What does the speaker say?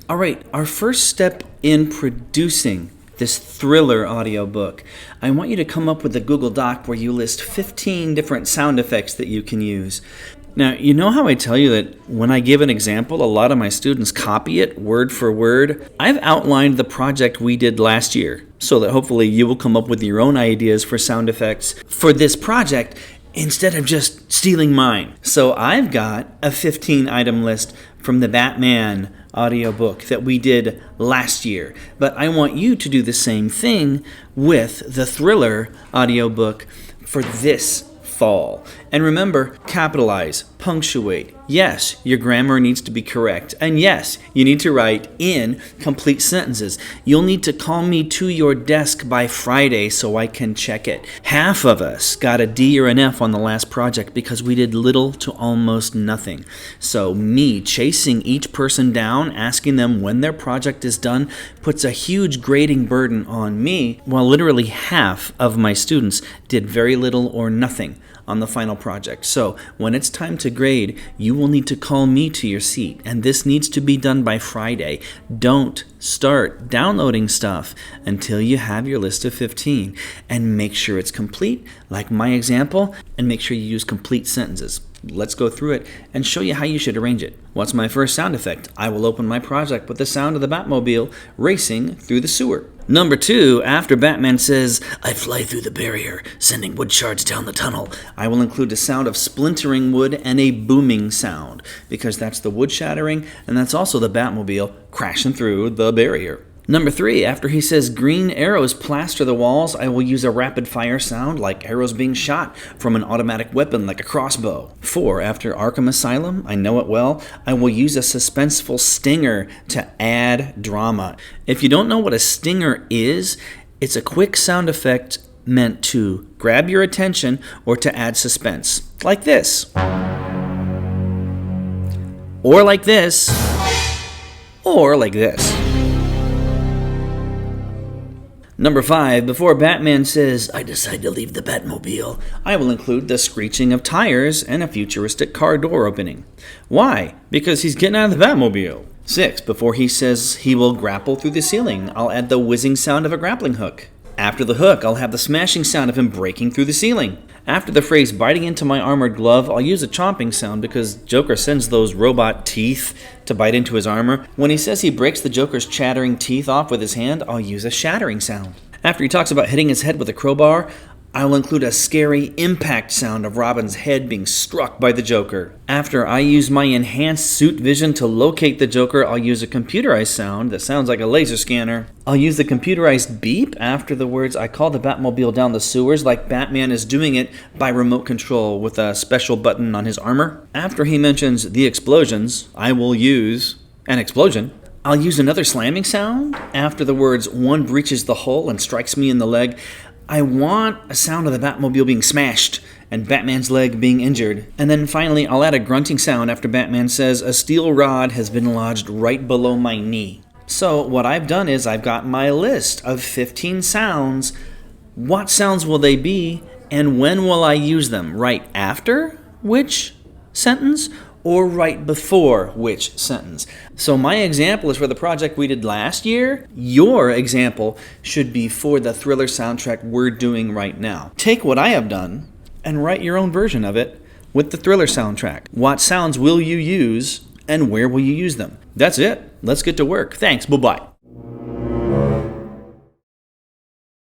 All right, our first step in producing this thriller audiobook, I want you to come up with a Google Doc where you list 15 different sound effects that you can use. Now, you know how I tell you that when I give an example, a lot of my students copy it word for word? I've outlined the project we did last year so that hopefully you will come up with your own ideas for sound effects for this project instead of just stealing mine. So I've got a 15-item list from the Batman audiobook that we did last year. But I want you to do the same thing with the thriller audiobook for this fall. And remember, capitalize, punctuate. Yes, your grammar needs to be correct. And yes, you need to write in complete sentences. You'll need to call me to your desk by Friday so I can check it. Half of us got a D or an F on the last project because we did little to almost nothing. So me chasing each person down, asking them when their project is done, puts a huge grading burden on me, while literally half of my students did very little or nothing on the final project. So when it's time to grade, you will need to call me to your seat, and this needs to be done by Friday. Don't start downloading stuff until you have your list of 15, and make sure it's complete, like my example, and make sure you use complete sentences. Let's go through it and show you how you should arrange it. What's my first sound effect? I will open my project with the sound of the Batmobile racing through the sewer. Number 2, after Batman says, "I fly through the barrier, sending wood shards down the tunnel," I will include the sound of splintering wood and a booming sound, because that's the wood shattering, and that's also the Batmobile crashing through the barrier. Number 3, after he says green arrows plaster the walls, I will use a rapid fire sound like arrows being shot from an automatic weapon like a crossbow. 4, after Arkham Asylum, I know it well, I will use a suspenseful stinger to add drama. If you don't know what a stinger is, it's a quick sound effect meant to grab your attention or to add suspense. Like this. Or like this. Or like this. Number 5, before Batman says, "I decide to leave the Batmobile," I will include the screeching of tires and a futuristic car door opening. Why? Because he's getting out of the Batmobile. 6, before he says he will grapple through the ceiling, I'll add the whizzing sound of a grappling hook. After the hook, I'll have the smashing sound of him breaking through the ceiling. After the phrase biting into my armored glove, I'll use a chomping sound because Joker sends those robot teeth to bite into his armor. When he says he breaks the Joker's chattering teeth off with his hand, I'll use a shattering sound. After he talks about hitting his head with a crowbar, I will include a scary impact sound of Robin's head being struck by the Joker. After I use my enhanced suit vision to locate the Joker, I'll use a computerized sound that sounds like a laser scanner. I'll use the computerized beep after the words "I call the Batmobile down the sewers," like Batman is doing it by remote control with a special button on his armor. After he mentions the explosions, I will use an explosion. I'll use another slamming sound after the words "one breaches the hull and strikes me in the leg." I want a sound of the Batmobile being smashed and Batman's leg being injured. And then finally, I'll add a grunting sound after Batman says, "A steel rod has been lodged right below my knee." So what I've done is I've got my list of 15 sounds. What sounds will they be, and when will I use them? Right after which sentence? Or right before which sentence? So my example is for the project we did last year. Your example should be for the thriller soundtrack we're doing right now. Take what I have done and write your own version of it with the thriller soundtrack. What sounds will you use and where will you use them? That's it. Let's get to work. Thanks. Bye-bye.